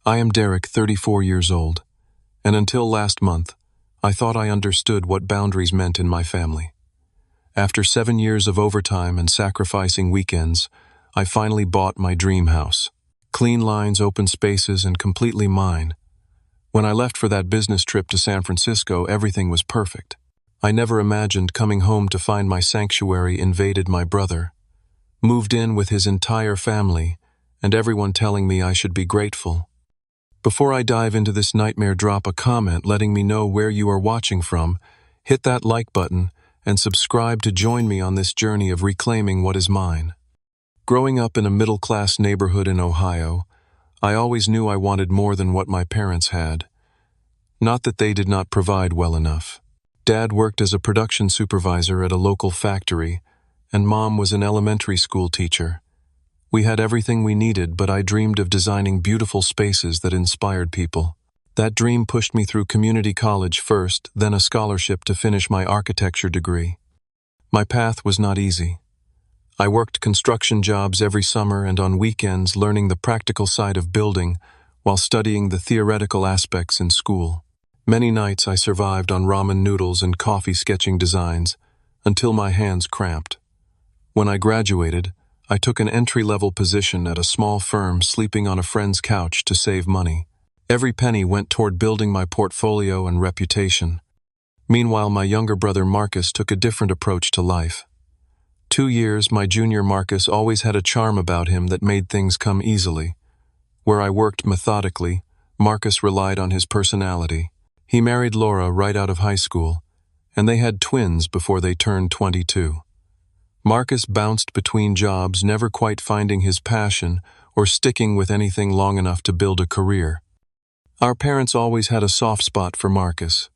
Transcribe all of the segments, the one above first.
I am Derek, 34 years old, and until last month, I thought I understood what boundaries meant in my family. After 7 years of overtime and sacrificing weekends, I finally bought my dream house. Clean lines, open spaces, and completely mine. When I left for that business trip to San Francisco, everything was perfect. I never imagined coming home to find my sanctuary invaded by my brother. Moved in with his entire family, and everyone telling me I should be grateful. Before I dive into this nightmare, drop a comment letting me know where you are watching from, hit that like button, and subscribe to join me on this journey of reclaiming what is mine. Growing up in a middle-class neighborhood in Ohio, I always knew I wanted more than what my parents had. Not that they did not provide well enough. Dad worked as a production supervisor at a local factory, and Mom was an elementary school teacher. We had everything we needed, but I dreamed of designing beautiful spaces that inspired people. That dream pushed me through community college first, then a scholarship to finish my architecture degree. My path was not easy. I worked construction jobs every summer and on weekends, learning the practical side of building while studying the theoretical aspects in school. Many nights I survived on ramen noodles and coffee sketching designs until my hands cramped. When I graduated, I took an entry-level position at a small firm, sleeping on a friend's couch to save money. Every penny went toward building my portfolio and reputation. Meanwhile, my younger brother Marcus took a different approach to life. 2 years, my junior Marcus always had a charm about him that made things come easily. Where I worked methodically, Marcus relied on his personality. He married Laura right out of high school, and they had twins before they turned 22. Marcus bounced between jobs, never quite finding his passion or sticking with anything long enough to build a career. Our parents always had a soft spot for Marcus.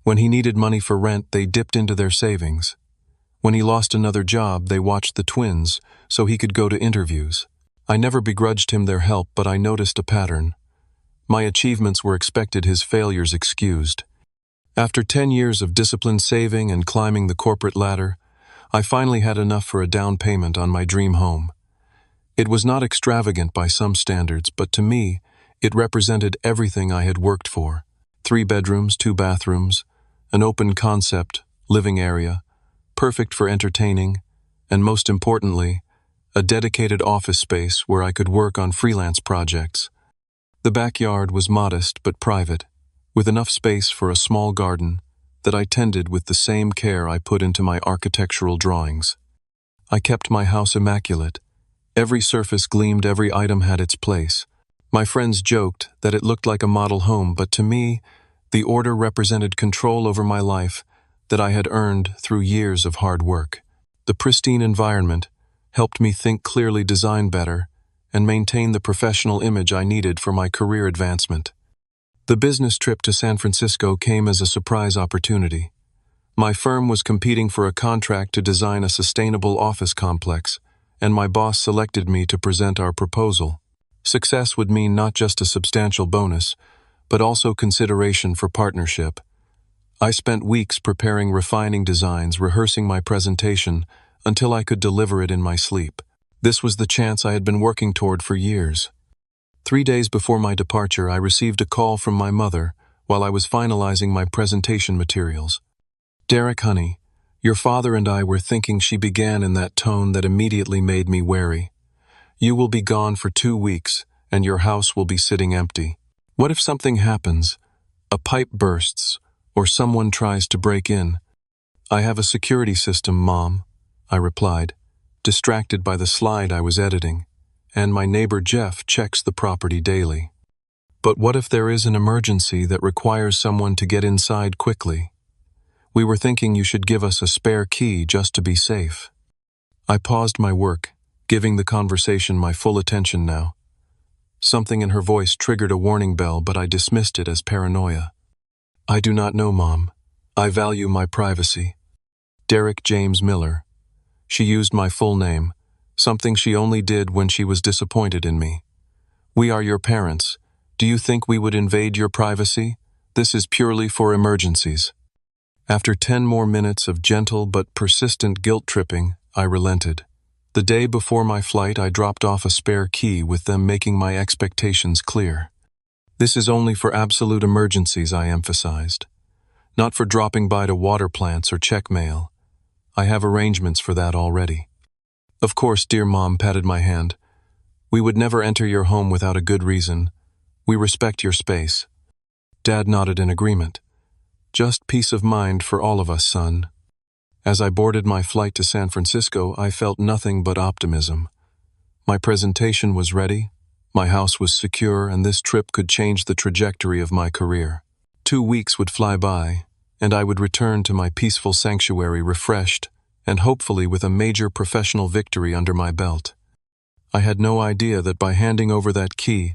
When he needed money for rent, they dipped into their savings. When he lost another job, they watched the twins so he could go to interviews. I never begrudged him their help, but I noticed a pattern. My achievements were expected, his failures excused. After 10 years of disciplined saving and climbing the corporate ladder, I finally had enough for a down payment on my dream home. It was not extravagant by some standards, but to me, it represented everything I had worked for. 3 bedrooms, 2 bathrooms, an open concept living area, perfect for entertaining, and most importantly, a dedicated office space where I could work on freelance projects. The backyard was modest but private, with enough space for a small garden that I tended with the same care I put into my architectural drawings. I kept my house immaculate. Every surface gleamed, every item had its place. My friends joked that it looked like a model home, but to me, the order represented control over my life that I had earned through years of hard work. The pristine environment helped me think clearly, design better, and maintain the professional image I needed for my career advancement. The business trip to San Francisco came as a surprise opportunity. My firm was competing for a contract to design a sustainable office complex, and my boss selected me to present our proposal. Success would mean not just a substantial bonus, but also consideration for partnership. I spent weeks preparing refining designs, rehearsing my presentation, until I could deliver it in my sleep. This was the chance I had been working toward for years. 3 days before my departure, I received a call from my mother while I was finalizing my presentation materials. "Derek, honey, your father and I were thinking," she began in that tone that immediately made me wary. "You will be gone for 2 weeks, and your house will be sitting empty. What if something happens? A pipe bursts, or someone tries to break in?" "I have a security system, Mom," I replied, distracted by the slide I was editing. "And my neighbor Jeff checks the property daily." "But what if there is an emergency that requires someone to get inside quickly? We were thinking you should give us a spare key just to be safe." I paused my work, giving the conversation my full attention now. Something in her voice triggered a warning bell, but I dismissed it as paranoia. "I do not know, Mom. I value my privacy." Derek James Miller. She used my full name, something she only did when she was disappointed in me. "We are your parents. Do you think we would invade your privacy? This is purely for emergencies." After 10 more minutes of gentle but persistent guilt-tripping, I relented. The day before my flight, I dropped off a spare key, with them making my expectations clear. This is only for absolute emergencies, I emphasized. Not for dropping by to water plants or check mail. I have arrangements for that already. Of course, dear Mom patted my hand. We would never enter your home without a good reason. We respect your space. Dad nodded in agreement. Just peace of mind for all of us, son. As I boarded my flight to San Francisco, I felt nothing but optimism. My presentation was ready, my house was secure, and this trip could change the trajectory of my career. 2 weeks would fly by, and I would return to my peaceful sanctuary refreshed and hopefully with a major professional victory under my belt. I had no idea that by handing over that key,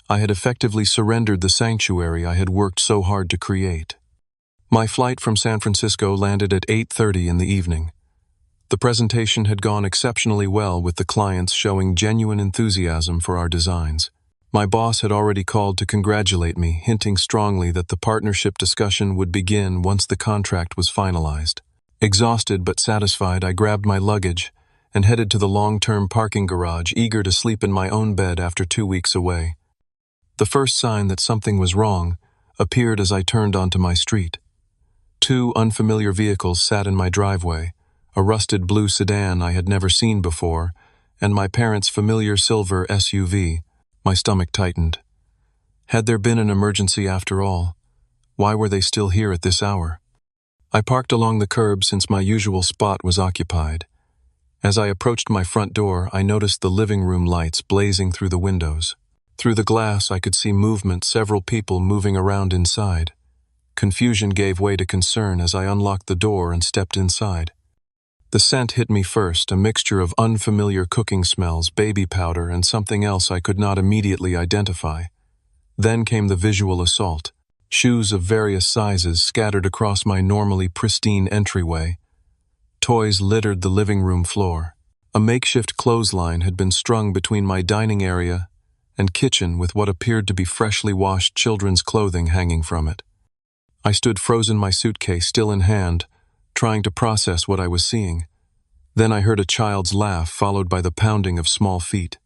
I had effectively surrendered the sanctuary I had worked so hard to create. My flight from San Francisco landed at 8:30 in the evening. The presentation had gone exceptionally well, with the clients showing genuine enthusiasm for our designs. My boss had already called to congratulate me, hinting strongly that the partnership discussion would begin once the contract was finalized. Exhausted but satisfied, I grabbed my luggage and headed to the long-term parking garage, eager to sleep in my own bed after 2 weeks away. The first sign that something was wrong appeared as I turned onto my street. 2 unfamiliar vehicles sat in my driveway, a rusted blue sedan I had never seen before, and my parents' familiar silver SUV. My stomach tightened. Had there been an emergency after all? Why were they still here at this hour? I parked along the curb since my usual spot was occupied. As I approached my front door, I noticed the living room lights blazing through the windows. Through the glass, I could see movement, several people moving around inside. Confusion gave way to concern as I unlocked the door and stepped inside. The scent hit me first, a mixture of unfamiliar cooking smells, baby powder, and something else I could not immediately identify. Then came the visual assault. Shoes of various sizes scattered across my normally pristine entryway. Toys littered the living room floor. A makeshift clothesline had been strung between my dining area and kitchen with what appeared to be freshly washed children's clothing hanging from it. I stood frozen, my suitcase still in hand, trying to process what I was seeing. Then I heard a child's laugh, followed by the pounding of small feet.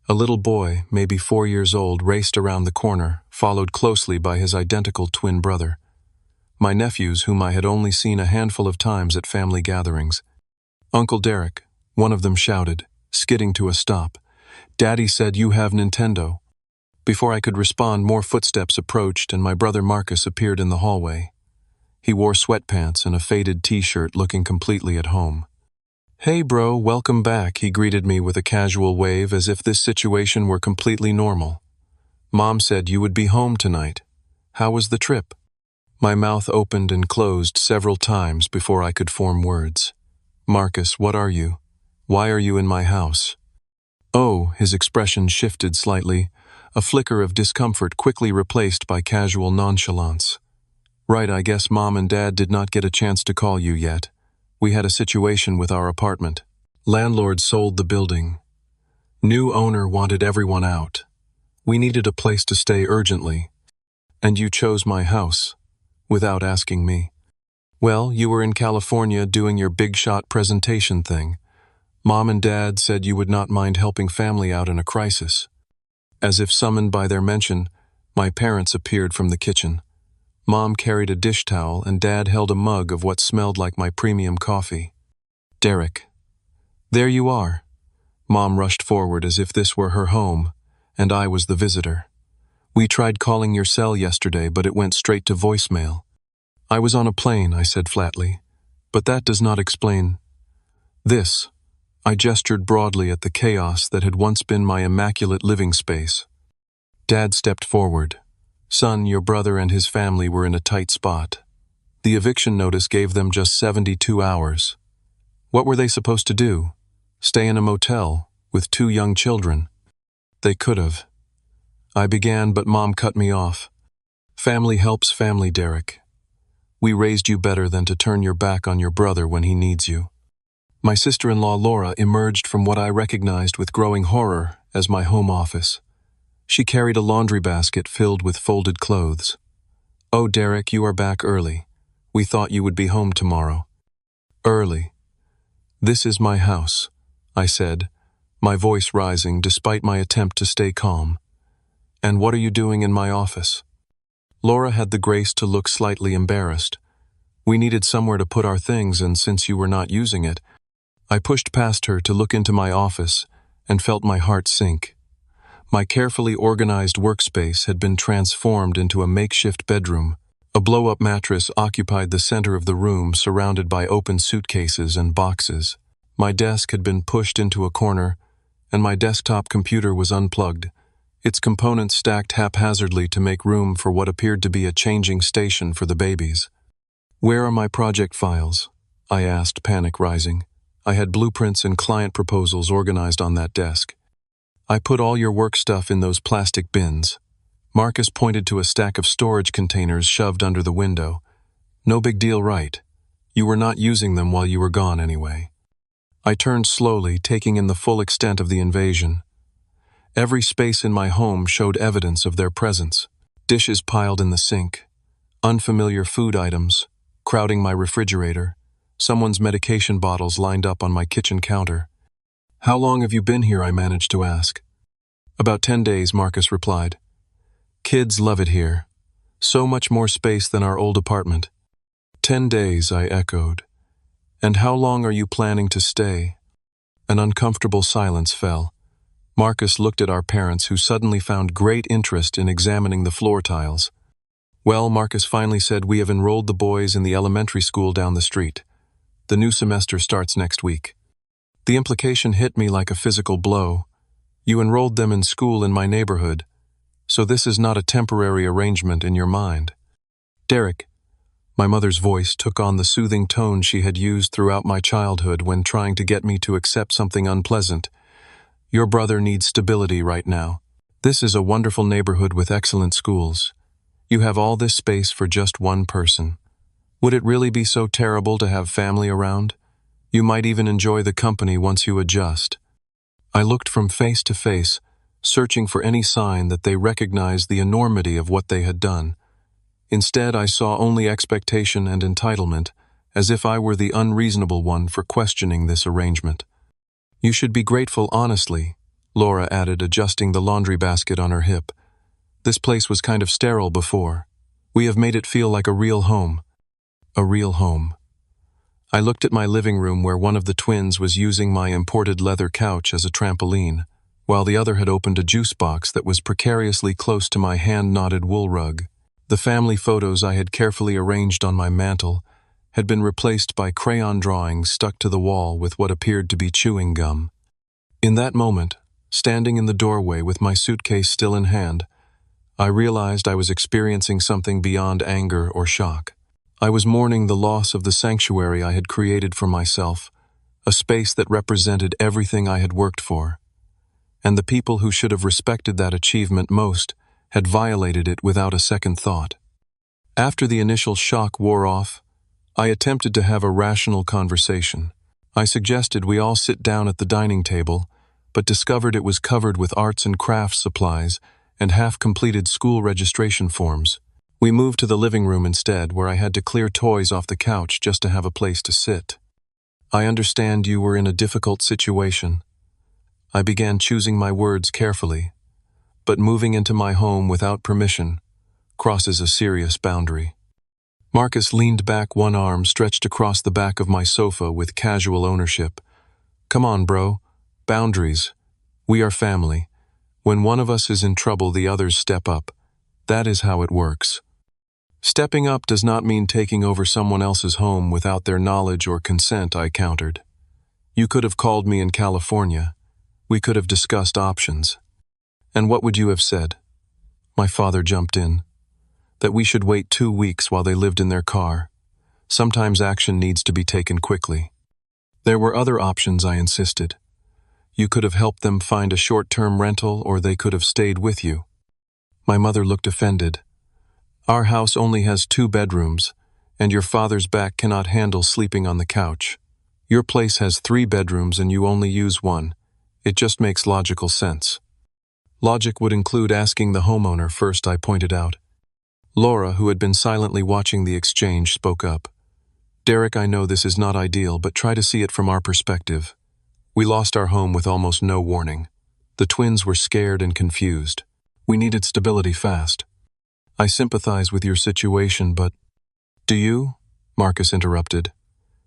A little boy, maybe 4 years old, raced around the corner, followed closely by his identical twin brother. My nephews, whom I had only seen a handful of times at family gatherings. "Uncle Derek," one of them shouted, skidding to a stop. "Daddy said you have Nintendo." Before I could respond, more footsteps approached, and my brother Marcus appeared in the hallway. He wore sweatpants and a faded t-shirt, looking completely at home. "Hey bro, welcome back," he greeted me with a casual wave, as if this situation were completely normal. "Mom said you would be home tonight. How was the trip?" My mouth opened and closed several times before I could form words. "Marcus, what are you? Why are you in my house?" "Oh," his expression shifted slightly, a flicker of discomfort quickly replaced by casual nonchalance. "Right, I guess Mom and Dad did not get a chance to call you yet. We had a situation with our apartment. Landlord sold the building. New owner wanted everyone out. We needed a place to stay urgently. And you chose my house, without asking me. Well, you were in California doing your big shot presentation thing. Mom and Dad said you would not mind helping family out in a crisis." As if summoned by their mention, my parents appeared from the kitchen. Mom carried a dish towel and Dad held a mug of what smelled like my premium coffee. "Derek." "There you are." Mom rushed forward as if this were her home, and I was the visitor. "We tried calling your cell yesterday, but it went straight to voicemail." "I was on a plane," I said flatly. "But that does not explain this." I gestured broadly at the chaos that had once been my immaculate living space. Dad stepped forward. "Son, your brother and his family were in a tight spot. The eviction notice gave them just 72 hours. What were they supposed to do? Stay in a motel with 2 young children? They could have." I began, but Mom cut me off. "Family helps family, Derek. We raised you better than to turn your back on your brother when he needs you." My sister-in-law Laura emerged from what I recognized with growing horror as my home office. She carried a laundry basket filled with folded clothes. "Oh, Derek, you are back early. We thought you would be home tomorrow." "Early? This is my house," I said, my voice rising despite my attempt to stay calm. And what are you doing in my office? Laura had the grace to look slightly embarrassed. We needed somewhere to put our things, and since you were not using it, I pushed past her to look into my office and felt my heart sink. My carefully organized workspace had been transformed into a makeshift bedroom. A blow-up mattress occupied the center of the room, surrounded by open suitcases and boxes. My desk had been pushed into a corner, and my desktop computer was unplugged, its components stacked haphazardly to make room for what appeared to be a changing station for the babies. "Where are my project files?" I asked, panic rising. I had blueprints and client proposals organized on that desk. "I put all your work stuff in those plastic bins." Marcus pointed to a stack of storage containers shoved under the window. "No big deal, right? You were not using them while you were gone anyway." I turned slowly, taking in the full extent of the invasion. Every space in my home showed evidence of their presence. Dishes piled in the sink, unfamiliar food items crowding my refrigerator, someone's medication bottles lined up on my kitchen counter. "How long have you been here?" I managed to ask. "About 10 days, Marcus replied. "Kids love it here. So much more space than our old apartment." 10 days, I echoed. "And how long are you planning to stay?" An uncomfortable silence fell. Marcus looked at our parents, who suddenly found great interest in examining the floor tiles. "Well," Marcus finally said, "we have enrolled the boys in the elementary school down the street. The new semester starts next week." The implication hit me like a physical blow. You enrolled them in school in my neighborhood, so this is not a temporary arrangement in your mind. "Derek," my mother's voice took on the soothing tone she had used throughout my childhood when trying to get me to accept something unpleasant. "Your brother needs stability right now. This is a wonderful neighborhood with excellent schools. You have all this space for just one person. Would it really be so terrible to have family around? You might even enjoy the company once you adjust." I looked from face to face, searching for any sign that they recognized the enormity of what they had done. Instead, I saw only expectation and entitlement, as if I were the unreasonable one for questioning this arrangement. "You should be grateful, honestly," Laura added, adjusting the laundry basket on her hip. "This place was kind of sterile before. We have made it feel like a real home." A real home. I looked at my living room, where one of the twins was using my imported leather couch as a trampoline, while the other had opened a juice box that was precariously close to my hand-knotted wool rug. The family photos I had carefully arranged on my mantel had been replaced by crayon drawings stuck to the wall with what appeared to be chewing gum. In that moment, standing in the doorway with my suitcase still in hand, I realized I was experiencing something beyond anger or shock. I was mourning the loss of the sanctuary I had created for myself, a space that represented everything I had worked for. And the people who should have respected that achievement most had violated it without a second thought. After the initial shock wore off, I attempted to have a rational conversation. I suggested we all sit down at the dining table, but discovered it was covered with arts and crafts supplies and half-completed school registration forms. We moved to the living room instead, where I had to clear toys off the couch just to have a place to sit. "I understand you were in a difficult situation." I began choosing my words carefully, but moving into my home without permission crosses a serious boundary. Marcus leaned back, one arm stretched across the back of my sofa with casual ownership. "Come on, bro. Boundaries. We are family. When one of us is in trouble, the others step up. That is how it works." "Stepping up does not mean taking over someone else's home without their knowledge or consent," I countered. "You could have called me in California. We could have discussed options." "And what would you have said?" My father jumped in. "That we should wait 2 weeks while they lived in their car. Sometimes action needs to be taken quickly." "There were other options," I insisted. "You could have helped them find a short-term rental, or they could have stayed with you." My mother looked offended. "Our house only has 2 bedrooms, and your father's back cannot handle sleeping on the couch. Your place has 3 bedrooms and you only use 1. It just makes logical sense." "Logic would include asking the homeowner first," I pointed out. Laura, who had been silently watching the exchange, spoke up. "Derek, I know this is not ideal, but try to see it from our perspective. We lost our home with almost no warning. The twins were scared and confused. We needed stability fast. I sympathize with your situation, but— Do you? Marcus interrupted.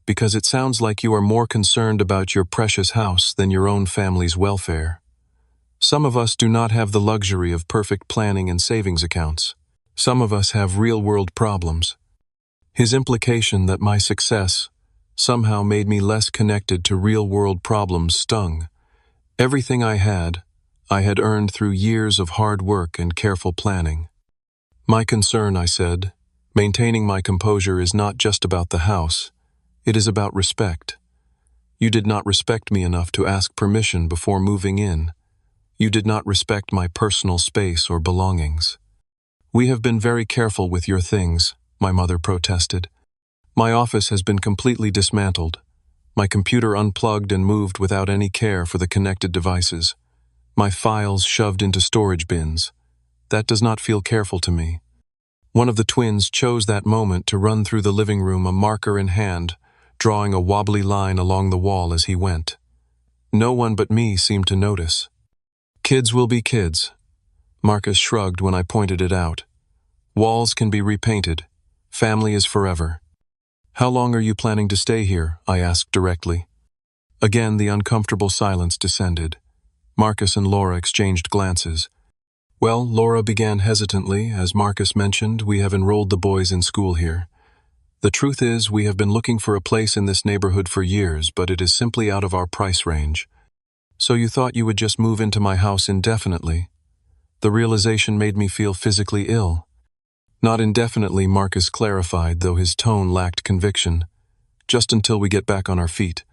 Because it sounds like you are more concerned about your precious house than your own family's welfare. Some of us do not have the luxury of perfect planning and savings accounts. Some of us have real-world problems. His implication that my success somehow made me less connected to real-world problems stung. Everything I had earned through years of hard work and careful planning. My concern, I said, maintaining my composure is not just about the house. It is about respect. You did not respect me enough to ask permission before moving in. You did not respect my personal space or belongings. We have been very careful with your things, my mother protested. My office has been completely dismantled, my computer unplugged and moved without any care for the connected devices, my files shoved into storage bins. That does not feel careful to me. One of the twins chose that moment to run through the living room, a marker in hand, drawing a wobbly line along the wall as he went. No one but me seemed to notice. Kids will be kids. Marcus shrugged when I pointed it out. Walls can be repainted. Family is forever. How long are you planning to stay here? I asked directly. Again, the uncomfortable silence descended. Marcus and Laura exchanged glances. Well, Laura began hesitantly. As Marcus mentioned, we have enrolled the boys in school here. The truth is, we have been looking for a place in this neighborhood for years, but it is simply out of our price range. So you thought you would just move into my house indefinitely? The realization made me feel physically ill. Not indefinitely, Marcus clarified, though his tone lacked conviction. Just until we get back on our feet.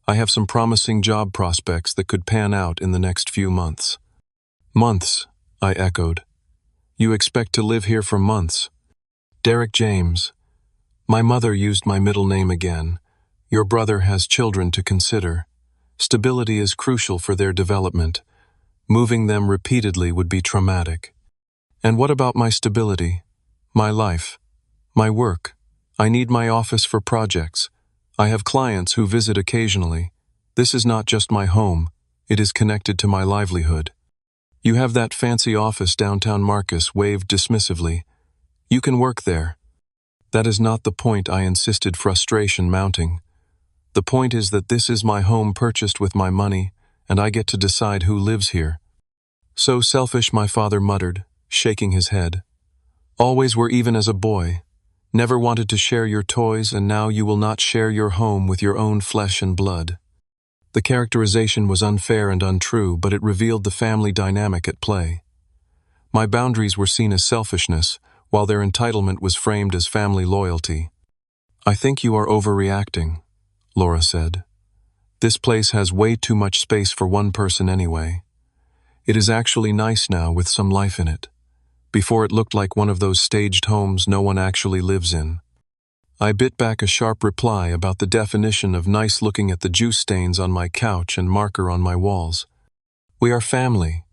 I have some promising job prospects that could pan out in the next few months. Months, I echoed. You expect to live here for months? Derek James. My mother used my middle name again. Your brother has children to consider. Stability is crucial for their development. Moving them repeatedly would be traumatic. And what about my stability? My life? My work? I need my office for projects. I have clients who visit occasionally. This is not just my home. It is connected to my livelihood. You have that fancy office downtown. Marcus waved dismissively. You can work there. That is not the point, I insisted, frustration mounting. The point is that this is my home purchased with my money, and I get to decide who lives here. So selfish, my father muttered, shaking his head. Always were, even as a boy. Never wanted to share your toys, and now you will not share your home with your own flesh and blood. The characterization was unfair and untrue, but it revealed the family dynamic at play. My boundaries were seen as selfishness, while their entitlement was framed as family loyalty. I think you are overreacting, Laura said. This place has way too much space for one person anyway. It is actually nice now with some life in it. Before it looked like one of those staged homes no one actually lives in. I bit back a sharp reply about the definition of nice, looking at the juice stains on my couch and marker on my walls. We are family,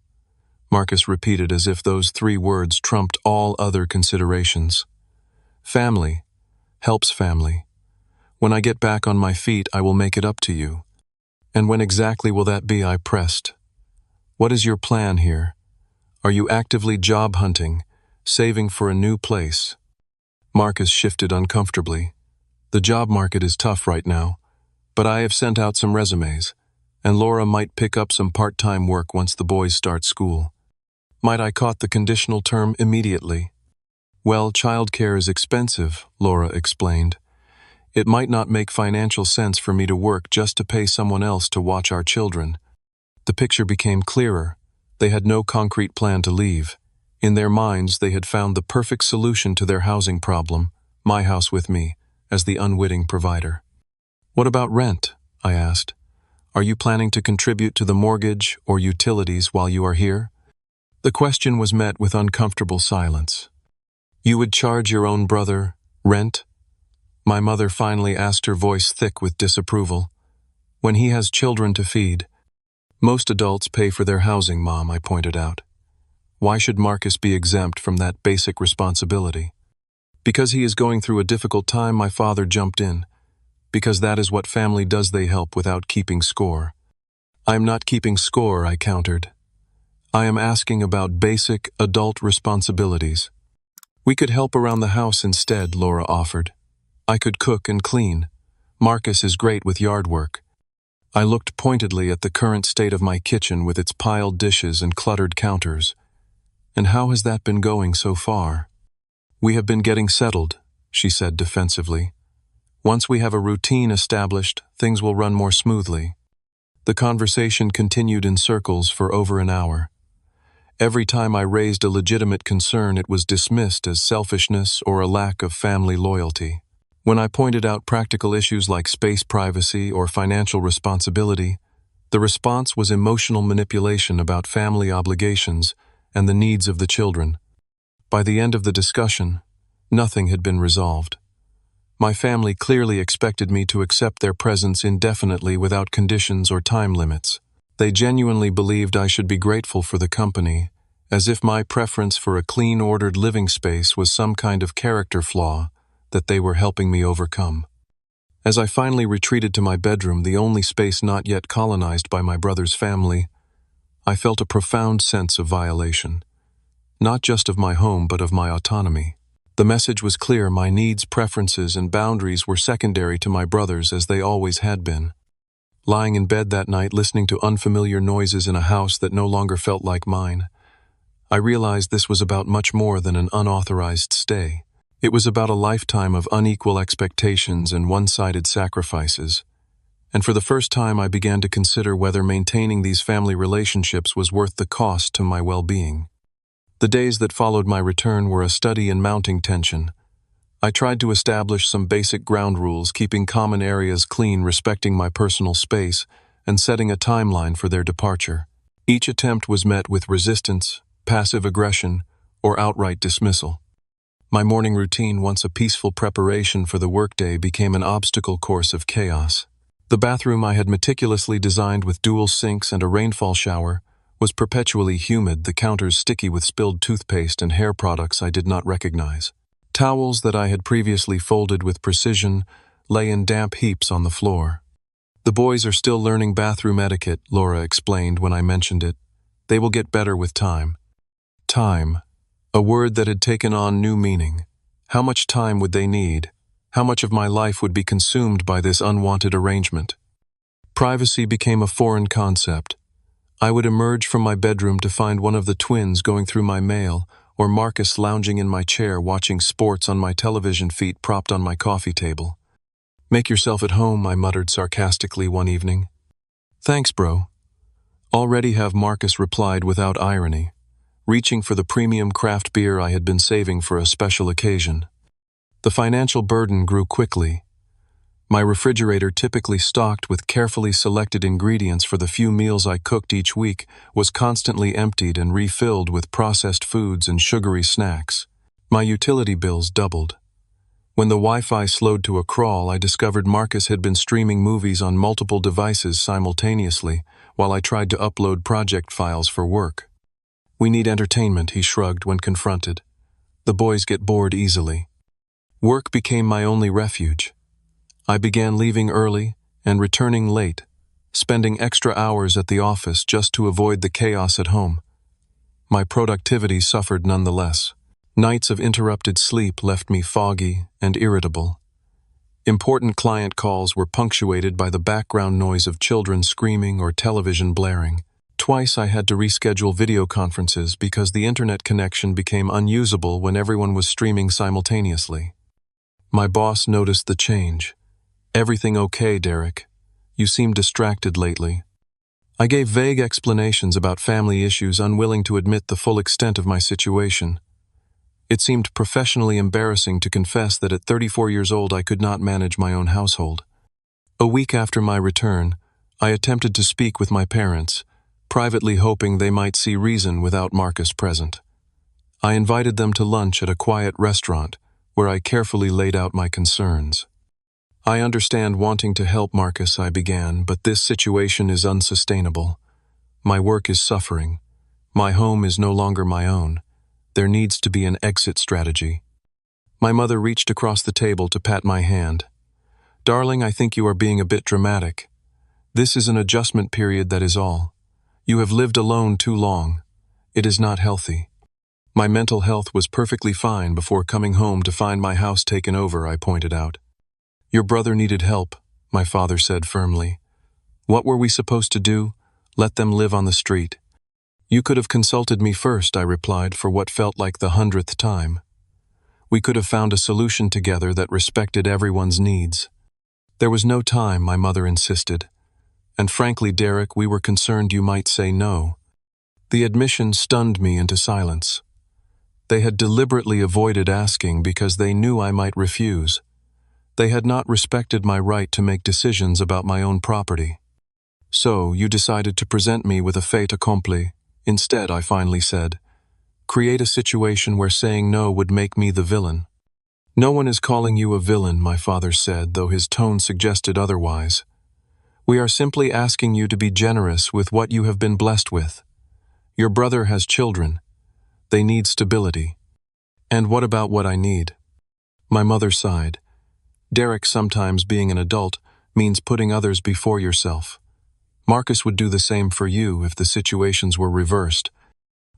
Marcus repeated as if those 3 words trumped all other considerations. Family helps family. When I get back on my feet, I will make it up to you. And when exactly will that be? I pressed. What is your plan here? Are you actively job hunting, saving for a new place? Marcus shifted uncomfortably. The job market is tough right now, but I have sent out some resumes, and Laura might pick up some part-time work once the boys start school. Might I caught the conditional term immediately? Well, childcare is expensive, Laura explained. It might not make financial sense for me to work just to pay someone else to watch our children. The picture became clearer. They had no concrete plan to leave. In their minds, they had found the perfect solution to their housing problem, my house with me, as the unwitting provider. What about rent? I asked. Are you planning to contribute to the mortgage or utilities while you are here? The question was met with uncomfortable silence. You would charge your own brother rent? My mother finally asked, her voice thick with disapproval. When he has children to feed. Most adults pay for their housing, Mom, I pointed out. Why should Marcus be exempt from that basic responsibility? Because he is going through a difficult time, my father jumped in. Because that is what family does, they help without keeping score. I'm not keeping score, I countered. I am asking about basic adult responsibilities. We could help around the house instead, Laura offered. I could cook and clean. Marcus is great with yard work. I looked pointedly at the current state of my kitchen with its piled dishes and cluttered counters. And how has that been going so far? We have been getting settled, she said defensively. Once we have a routine established, things will run more smoothly. The conversation continued in circles for over an hour. Every time I raised a legitimate concern, it was dismissed as selfishness or a lack of family loyalty. When I pointed out practical issues like space privacy or financial responsibility, the response was emotional manipulation about family obligations and the needs of the children. By the end of the discussion, nothing had been resolved. My family clearly expected me to accept their presence indefinitely without conditions or time limits. They genuinely believed I should be grateful for the company, as if my preference for a clean, ordered living space was some kind of character flaw that they were helping me overcome. As I finally retreated to my bedroom, the only space not yet colonized by my brother's family, I felt a profound sense of violation. Not just of my home, but of my autonomy. The message was clear: my needs, preferences, and boundaries were secondary to my brother's, as they always had been. Lying in bed that night, listening to unfamiliar noises in a house that no longer felt like mine, I realized this was about much more than an unauthorized stay. It was about a lifetime of unequal expectations and one-sided sacrifices. And for the first time, I began to consider whether maintaining these family relationships was worth the cost to my well-being. The days that followed my return were a study in mounting tension. I tried to establish some basic ground rules, keeping common areas clean, respecting my personal space, and setting a timeline for their departure. Each attempt was met with resistance, passive aggression, or outright dismissal. My morning routine, once a peaceful preparation for the workday, became an obstacle course of chaos. The bathroom I had meticulously designed with dual sinks and a rainfall shower was perpetually humid, the counters sticky with spilled toothpaste and hair products I did not recognize. Towels that I had previously folded with precision lay in damp heaps on the floor. The boys are still learning bathroom etiquette, Laura explained when I mentioned it. They will get better with time. Time. A word that had taken on new meaning. How much time would they need? How much of my life would be consumed by this unwanted arrangement? Privacy became a foreign concept. I would emerge from my bedroom to find one of the twins going through my mail, or Marcus lounging in my chair watching sports on my television, feet propped on my coffee table. "Make yourself at home," I muttered sarcastically one evening. "Thanks, bro." "Already have," Marcus replied without irony, reaching for the premium craft beer I had been saving for a special occasion. The financial burden grew quickly. My refrigerator, typically stocked with carefully selected ingredients for the few meals I cooked each week, was constantly emptied and refilled with processed foods and sugary snacks. My utility bills doubled. When the Wi-Fi slowed to a crawl, I discovered Marcus had been streaming movies on multiple devices simultaneously while I tried to upload project files for work. "We need entertainment," he shrugged when confronted. "The boys get bored easily." Work became my only refuge. I began leaving early and returning late, spending extra hours at the office just to avoid the chaos at home. My productivity suffered nonetheless. Nights of interrupted sleep left me foggy and irritable. Important client calls were punctuated by the background noise of children screaming or television blaring. Twice I had to reschedule video conferences because the internet connection became unusable when everyone was streaming simultaneously. My boss noticed the change. "Everything okay, Derek? You seem distracted lately." I gave vague explanations about family issues, unwilling to admit the full extent of my situation. It seemed professionally embarrassing to confess that at 34 years old I could not manage my own household. A week after my return, I attempted to speak with my parents, privately hoping they might see reason without Marcus present. I invited them to lunch at a quiet restaurant where I carefully laid out my concerns. "I understand wanting to help, Marcus," I began, "but this situation is unsustainable. My work is suffering. My home is no longer my own. There needs to be an exit strategy." My mother reached across the table to pat my hand. "Darling, I think you are being a bit dramatic. This is an adjustment period, that is all. You have lived alone too long. It is not healthy. My mental health was perfectly fine before coming home to find my house taken over, I pointed out. Your brother needed help, my father said firmly. What were we supposed to do? Let them live on the street. You could have consulted me first, I replied for what felt like the 100th time. We could have found a solution together that respected everyone's needs. There was no time, my mother insisted. And frankly, Derek, we were concerned you might say no. The admission stunned me into silence. They had deliberately avoided asking because they knew I might refuse. They had not respected my right to make decisions about my own property. So, you decided to present me with a fait accompli. Instead, I finally said, create a situation where saying no would make me the villain. No one is calling you a villain, my father said, though his tone suggested otherwise. We are simply asking you to be generous with what you have been blessed with. Your brother has children. They need stability. And what about what I need? My mother sighed. Derek, sometimes being an adult means putting others before yourself. Marcus would do the same for you if the situations were reversed.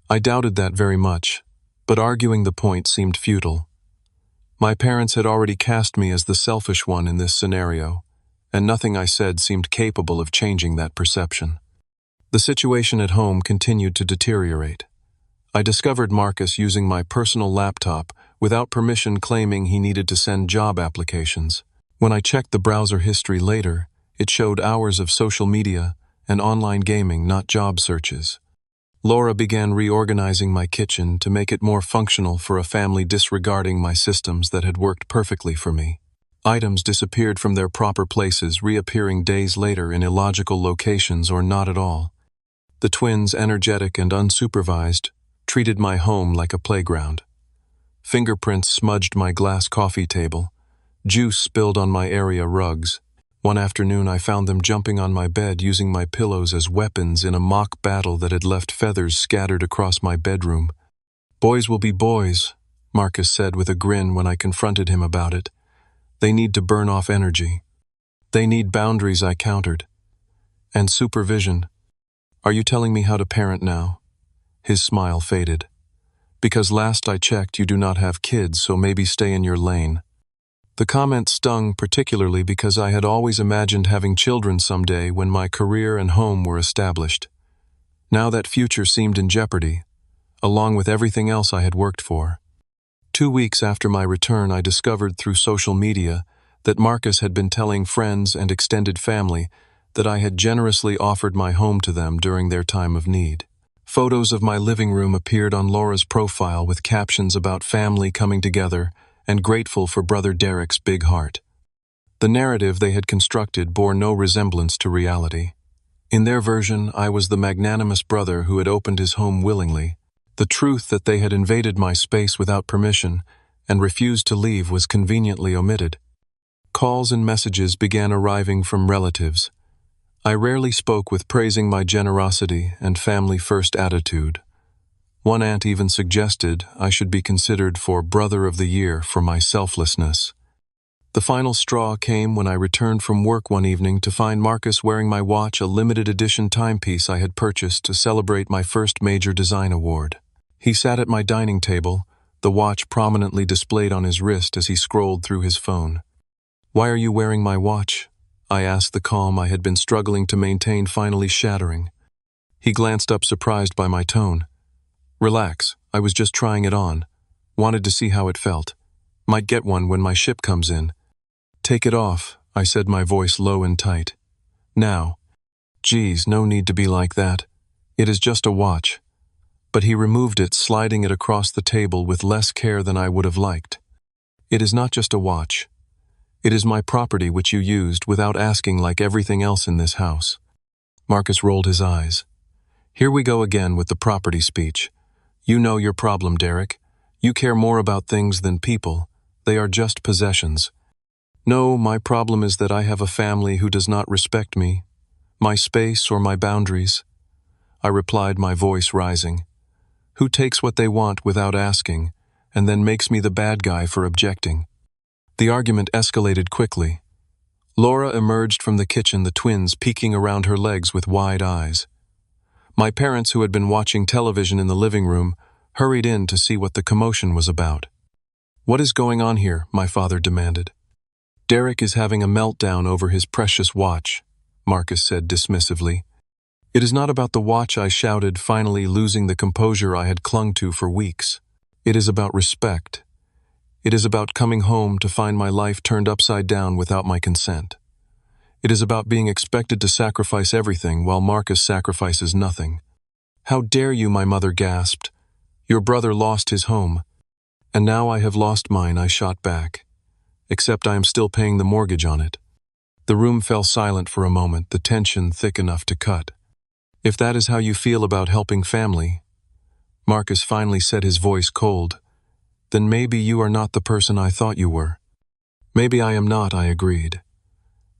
I doubted that very much, but arguing the point seemed futile. My parents had already cast me as the selfish one in this scenario, and nothing I said seemed capable of changing that perception. The situation at home continued to deteriorate. I discovered Marcus using my personal laptop without permission, claiming he needed to send job applications. When I checked the browser history later, it showed hours of social media and online gaming, not job searches. Laura began reorganizing my kitchen to make it more functional for a family disregarding my systems that had worked perfectly for me. Items disappeared from their proper places, reappearing days later in illogical locations or not at all. The twins, energetic and unsupervised, treated my home like a playground. Fingerprints smudged my glass coffee table. Juice spilled on my area rugs. One afternoon I found them jumping on my bed, using my pillows as weapons in a mock battle that had left feathers scattered across my bedroom. Boys will be boys, Marcus said with a grin when I confronted him about it. They need to burn off energy. They need boundaries, I countered. And supervision. Are you telling me how to parent now? His smile faded. Because last I checked, you do not have kids, so maybe stay in your lane. The comment stung particularly because I had always imagined having children someday when my career and home were established. Now that future seemed in jeopardy, along with everything else I had worked for. 2 weeks after my return, I discovered through social media that Marcus had been telling friends and extended family that I had generously offered my home to them during their time of need. Photos of my living room appeared on Laura's profile with captions about family coming together and grateful for brother Derek's big heart. The narrative they had constructed bore no resemblance to reality. In their version, I was the magnanimous brother who had opened his home willingly. The truth that they had invaded my space without permission and refused to leave was conveniently omitted. Calls and messages began arriving from relatives. I rarely spoke with praising my generosity and family-first attitude. One aunt even suggested I should be considered for Brother of the Year for my selflessness. The final straw came when I returned from work one evening to find Marcus wearing my watch, a limited edition timepiece I had purchased to celebrate my first major design award. He sat at my dining table, the watch prominently displayed on his wrist as he scrolled through his phone. "Why are you wearing my watch?" I asked, the calm I had been struggling to maintain finally shattering. He glanced up, surprised by my tone. "Relax, I was just trying it on. Wanted to see how it felt. Might get one when my ship comes in." "Take it off," I said, my voice low and tight. "Now." "Geez, no need to be like that. It is just a watch." But he removed it, sliding it across the table with less care than I would have liked. "It is not just a watch. It is my property which you used without asking, like everything else in this house." Marcus rolled his eyes. "Here we go again with the property speech. You know your problem, Derek. You care more about things than people. They are just possessions." "No, my problem is that I have a family who does not respect me, my space or my boundaries," I replied, my voice rising. "Who takes what they want without asking, and then makes me the bad guy for objecting." The argument escalated quickly. Laura emerged from the kitchen, the twins peeking around her legs with wide eyes. My parents, who had been watching television in the living room, hurried in to see what the commotion was about. "What is going on here?" my father demanded. "Derek is having a meltdown over his precious watch," Marcus said dismissively. "It is not about the watch," I shouted, finally losing the composure I had clung to for weeks. "It is about respect. It is about coming home to find my life turned upside down without my consent. It is about being expected to sacrifice everything while Marcus sacrifices nothing." "How dare you?" my mother gasped. "Your brother lost his home. And now I have lost mine," I shot back. "Except I am still paying the mortgage on it." The room fell silent for a moment, the tension thick enough to cut. "If that is how you feel about helping family," Marcus finally said, his voice cold, "then maybe you are not the person I thought you were." "Maybe I am not," I agreed.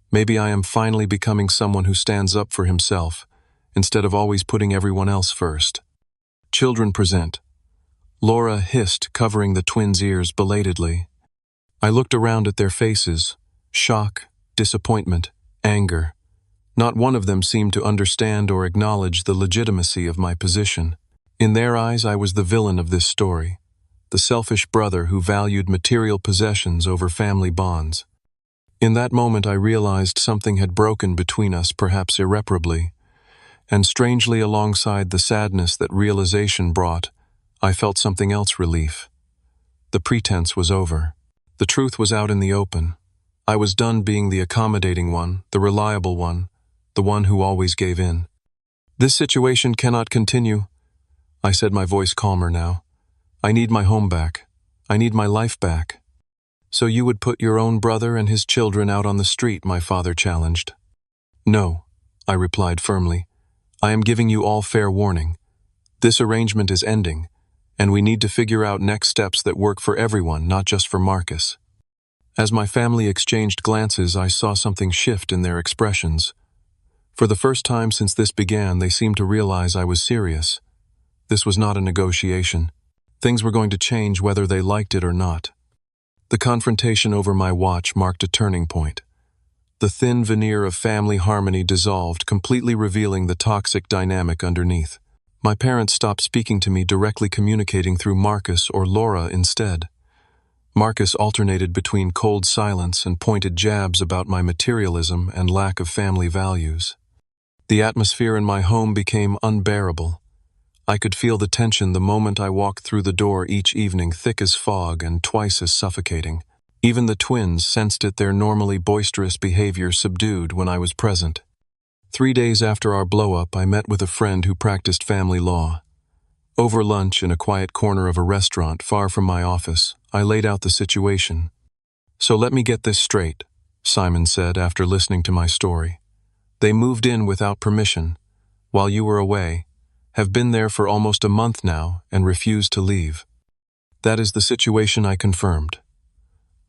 "Maybe I am finally becoming someone who stands up for himself, instead of always putting everyone else first." "Children present," Laura hissed, covering the twins' ears belatedly. I looked around at their faces, shock, disappointment, anger. Not one of them seemed to understand or acknowledge the legitimacy of my position. In their eyes, I was the villain of this story, the selfish brother who valued material possessions over family bonds. In that moment, I realized something had broken between us, perhaps irreparably. And strangely, alongside the sadness that realization brought, I felt something else: relief. The pretense was over. The truth was out in the open. I was done being the accommodating one, the reliable one, the one who always gave in. "This situation cannot continue," I said, my voice calmer now. "I need my home back. I need my life back." "So you would put your own brother and his children out on the street?" my father challenged. "No," I replied firmly. "I am giving you all fair warning. This arrangement is ending, and we need to figure out next steps that work for everyone, not just for Marcus." As my family exchanged glances, I saw something shift in their expressions. For the first time since this began, they seemed to realize I was serious. This was not a negotiation. Things were going to change whether they liked it or not. The confrontation over my watch marked a turning point. The thin veneer of family harmony dissolved, completely revealing the toxic dynamic underneath. My parents stopped speaking to me, directly communicating through Marcus or Laura instead. Marcus alternated between cold silence and pointed jabs about my materialism and lack of family values. The atmosphere in my home became unbearable. I could feel the tension the moment I walked through the door each evening, thick as fog and twice as suffocating. Even the twins sensed it, their normally boisterous behavior subdued when I was present. 3 days after our blow-up, I met with a friend who practiced family law. Over lunch in a quiet corner of a restaurant far from my office, I laid out the situation. "So let me get this straight," Simon said after listening to my story. "They moved in without permission, while you were away, have been there for almost a month now, and refused to leave." "That is the situation," I confirmed.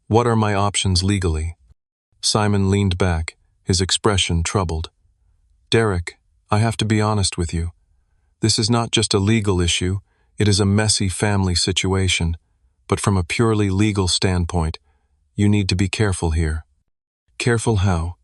"What are my options legally?" Simon leaned back, his expression troubled. "Derek, I have to be honest with you. This is not just a legal issue, it is a messy family situation. But from a purely legal standpoint, you need to be careful here." "Careful how?"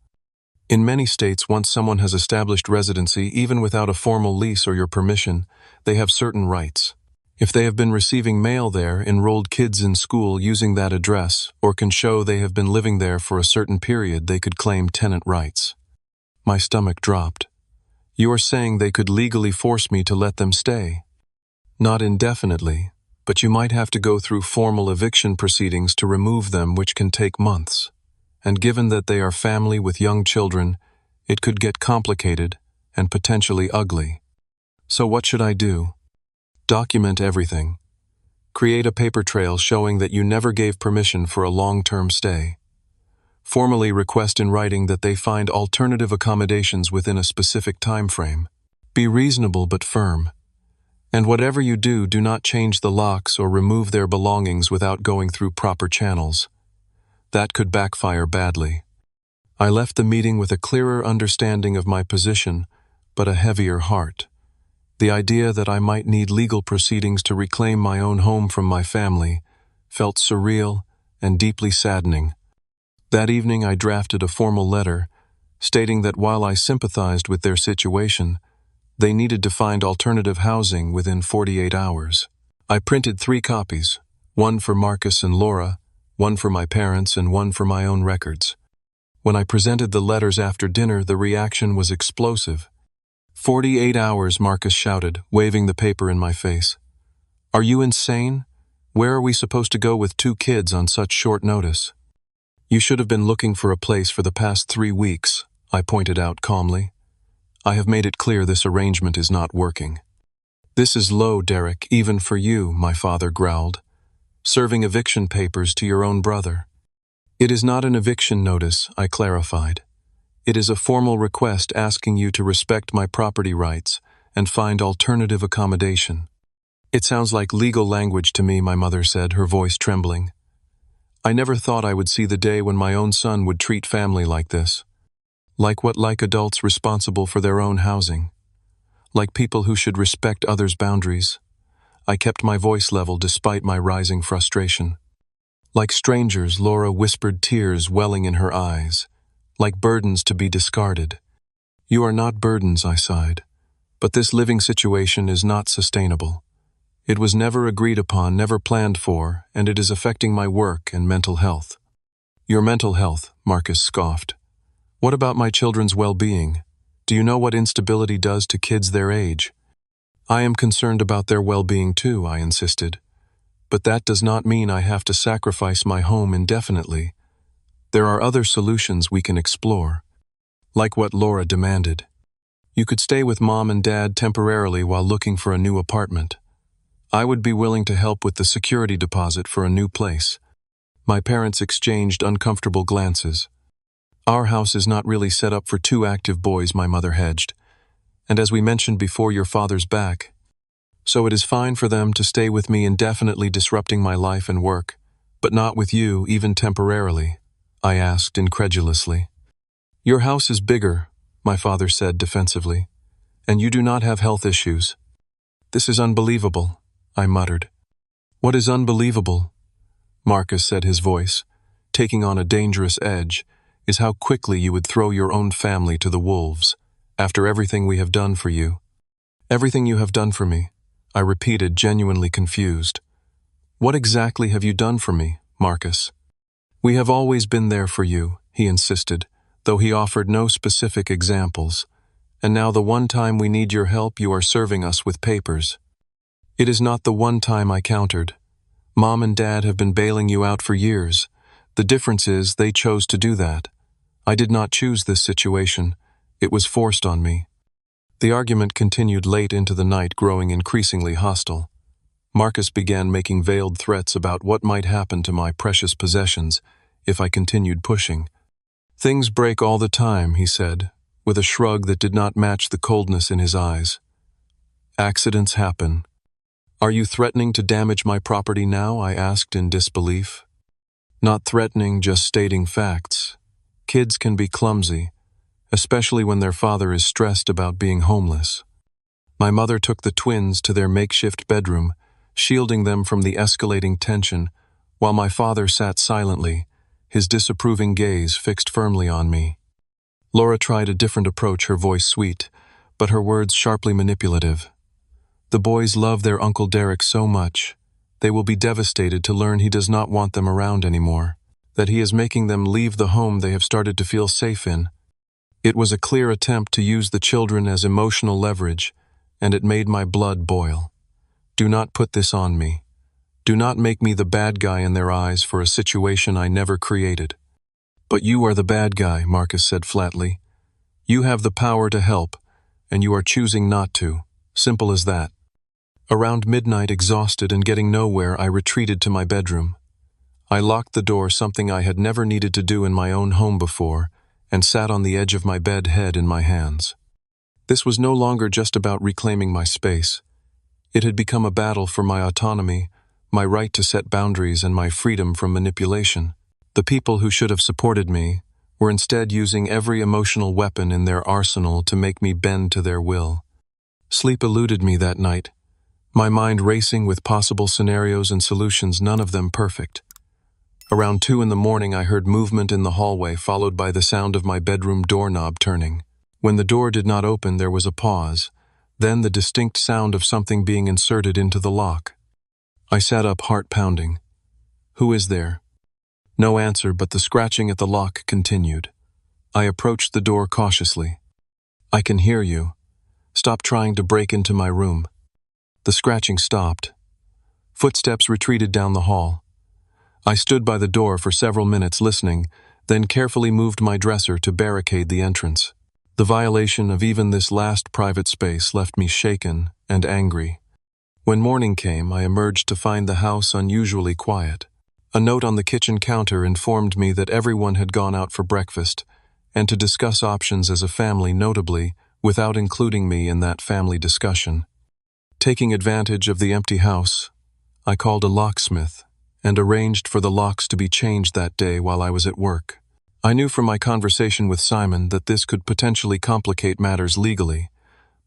"In many states, once someone has established residency, even without a formal lease or your permission, they have certain rights. If they have been receiving mail there, enrolled kids in school using that address, or can show they have been living there for a certain period, they could claim tenant rights." My stomach dropped. "You are saying they could legally force me to let them stay?" "Not indefinitely, but you might have to go through formal eviction proceedings to remove them, which can take months. And given that they are family with young children, it could get complicated and potentially ugly. So what should I do?" "Document everything. Create a paper trail showing that you never gave permission for a long-term stay. Formally request in writing that they find alternative accommodations within a specific time frame. Be reasonable but firm. And whatever you do, do not change the locks or remove their belongings without going through proper channels. That could backfire badly." I left the meeting with a clearer understanding of my position, but a heavier heart. The idea that I might need legal proceedings to reclaim my own home from my family felt surreal and deeply saddening. That evening I drafted a formal letter, stating that while I sympathized with their situation, They needed to find alternative housing within 48 hours. I printed 3 copies, one for Marcus and Laura, one for my parents, and one for my own records. When I presented the letters after dinner, the reaction was explosive. 48 hours, Marcus shouted, waving the paper in my face. Are you insane? Where are we supposed to go with 2 kids on such short notice? You should have been looking for a place for the past 3 weeks, I pointed out calmly. I have made it clear this arrangement is not working. This is low, Derek, even for you, my father growled. Serving eviction papers to your own brother. It is not an eviction notice, I clarified. It is a formal request asking you to respect my property rights and find alternative accommodation. It sounds like legal language to me, my mother said, her voice trembling. I never thought I would see the day when my own son would treat family like this. Like adults responsible for their own housing. Like people who should respect others' boundaries. I kept my voice level despite my rising frustration. Like strangers, Laura whispered, tears welling in her eyes. Like burdens to be discarded. You are not burdens, I sighed. But this living situation is not sustainable. It was never agreed upon, never planned for, and it is affecting my work and mental health. Your mental health, Marcus scoffed. What about my children's well-being? Do you know what instability does to kids their age? I am concerned about their well-being too, I insisted. But that does not mean I have to sacrifice my home indefinitely. There are other solutions we can explore. Like what Laura demanded. You could stay with Mom and Dad temporarily while looking for a new apartment. I would be willing to help with the security deposit for a new place. My parents exchanged uncomfortable glances. Our house is not really set up for 2 active boys, my mother hedged. And as we mentioned before, your father's back. So it is fine for them to stay with me indefinitely, disrupting my life and work, but not with you, even temporarily, I asked incredulously. Your house is bigger, my father said defensively, and you do not have health issues. This is unbelievable, I muttered. What is unbelievable? Marcus said, his voice, taking on a dangerous edge, is how quickly you would throw your own family to the wolves, after everything we have done for you. Everything you have done for me, I repeated, genuinely confused. What exactly have you done for me, Marcus? We have always been there for you, he insisted, though he offered no specific examples. And now the one time we need your help, you are serving us with papers. It is not the one time, I countered. Mom and Dad have been bailing you out for years. The difference is they chose to do that. I did not choose this situation. It was forced on me. The argument continued late into the night, growing increasingly hostile. Marcus began making veiled threats about what might happen to my precious possessions if I continued pushing. Things break all the time, he said, with a shrug that did not match the coldness in his eyes. Accidents happen. Are you threatening to damage my property now? I asked in disbelief. Not threatening, just stating facts. Kids can be clumsy, especially when their father is stressed about being homeless. My mother took the twins to their makeshift bedroom, shielding them from the escalating tension, while my father sat silently, his disapproving gaze fixed firmly on me. Laura tried a different approach, her voice sweet, but her words sharply manipulative. The boys love their Uncle Derek so much. They will be devastated to learn he does not want them around anymore, that he is making them leave the home they have started to feel safe in. It was a clear attempt to use the children as emotional leverage, and it made my blood boil. Do not put this on me. Do not make me the bad guy in their eyes for a situation I never created. But you are the bad guy, Marcus said flatly. You have the power to help, and you are choosing not to. Simple as that. Around midnight, exhausted and getting nowhere, I retreated to my bedroom. I locked the door, something I had never needed to do in my own home before, and sat on the edge of my bed, head in my hands. This was no longer just about reclaiming my space. It had become a battle for my autonomy, my right to set boundaries, and my freedom from manipulation. The people who should have supported me were instead using every emotional weapon in their arsenal to make me bend to their will. Sleep eluded me that night, my mind racing with possible scenarios and solutions, none of them perfect. Around 2 a.m, I heard movement in the hallway, followed by the sound of my bedroom doorknob turning. When the door did not open, there was a pause, Then the distinct sound of something being inserted into the lock. I sat up, heart pounding. "Who is there?" No answer, but the scratching at the lock continued. I approached the door cautiously. "I can hear you. Stop trying to break into my room." The scratching stopped. Footsteps retreated down the hall. I stood by the door for several minutes listening, then carefully moved my dresser to barricade the entrance. The violation of even this last private space left me shaken and angry. When morning came, I emerged to find the house unusually quiet. A note on the kitchen counter informed me that everyone had gone out for breakfast, and to discuss options as a family, notably, without including me in that family discussion. Taking advantage of the empty house, I called a locksmith and arranged for the locks to be changed that day while I was at work. I knew from my conversation with Simon that this could potentially complicate matters legally,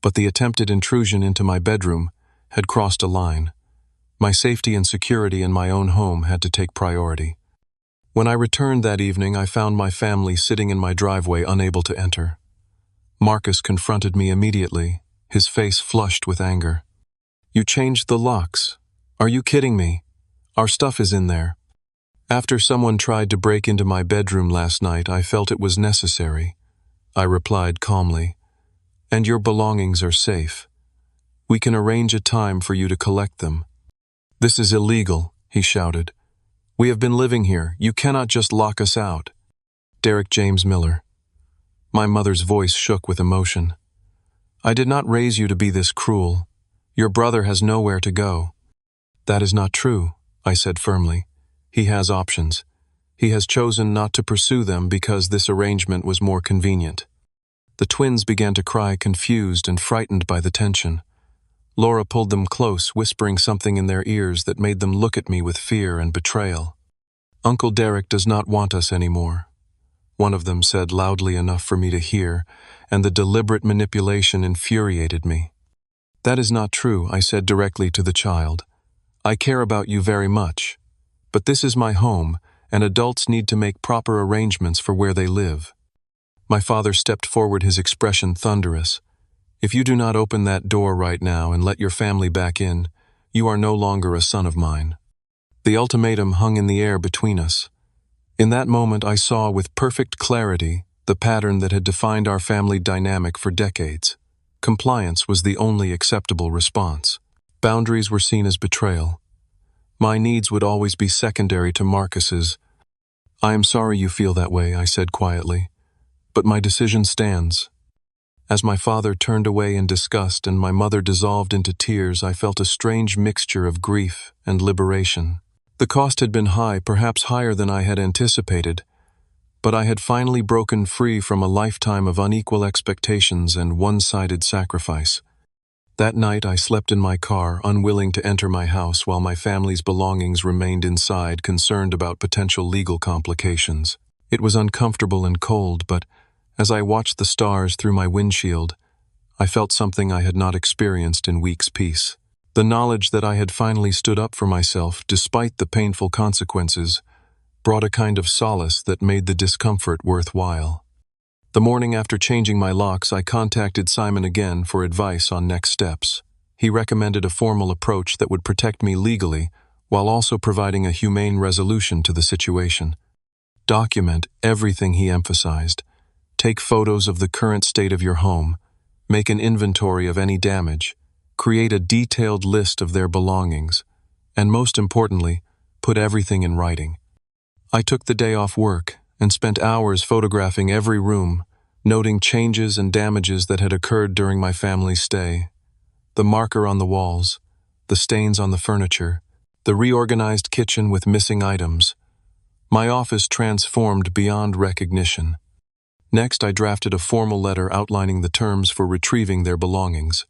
but the attempted intrusion into my bedroom had crossed a line. My safety and security in my own home had to take priority. When I returned that evening, I found my family sitting in my driveway, unable to enter. Marcus confronted me immediately, his face flushed with anger. "You changed the locks. Are you kidding me? Our stuff is in there." "After someone tried to break into my bedroom last night, I felt it was necessary," I replied calmly. "And your belongings are safe. We can arrange a time for you to collect them." "This is illegal," he shouted. "We have been living here. You cannot just lock us out." Derek James Miller. My mother's voice shook with emotion. "I did not raise you to be this cruel. Your brother has nowhere to go." "That is not true," I said firmly. "He has options. He has chosen not to pursue them because this arrangement was more convenient." The twins began to cry, confused and frightened by the tension. Laura pulled them close, whispering something in their ears that made them look at me with fear and betrayal. "Uncle Derek does not want us anymore," one of them said loudly enough for me to hear, and the deliberate manipulation infuriated me. "That is not true," I said directly to the child. "I care about you very much. But this is my home, and adults need to make proper arrangements for where they live." My father stepped forward, his expression thunderous. "If you do not open that door right now and let your family back in, you are no longer a son of mine." The ultimatum hung in the air between us. In that moment, I saw with perfect clarity the pattern that had defined our family dynamic for decades. Compliance was the only acceptable response. Boundaries were seen as betrayal. My needs would always be secondary to Marcus's. "I am sorry you feel that way," I said quietly, "but my decision stands." As my father turned away in disgust and my mother dissolved into tears, I felt a strange mixture of grief and liberation. The cost had been high, perhaps higher than I had anticipated, but I had finally broken free from a lifetime of unequal expectations and one-sided sacrifice. That night I slept in my car, unwilling to enter my house while my family's belongings remained inside, concerned about potential legal complications. It was uncomfortable and cold, but as I watched the stars through my windshield, I felt something I had not experienced in weeks' peace. The knowledge that I had finally stood up for myself, despite the painful consequences, brought a kind of solace that made the discomfort worthwhile. The morning after changing my locks, I contacted Simon again for advice on next steps. He recommended a formal approach that would protect me legally, while also providing a humane resolution to the situation. Document everything, he emphasized. Take photos of the current state of your home, make an inventory of any damage, create a detailed list of their belongings, and most importantly, put everything in writing. I took the day off work and spent hours photographing every room, noting changes and damages that had occurred during my family's stay. The marker on the walls, the stains on the furniture, the reorganized kitchen with missing items. My office transformed beyond recognition. Next, I drafted a formal letter outlining the terms for retrieving their belongings.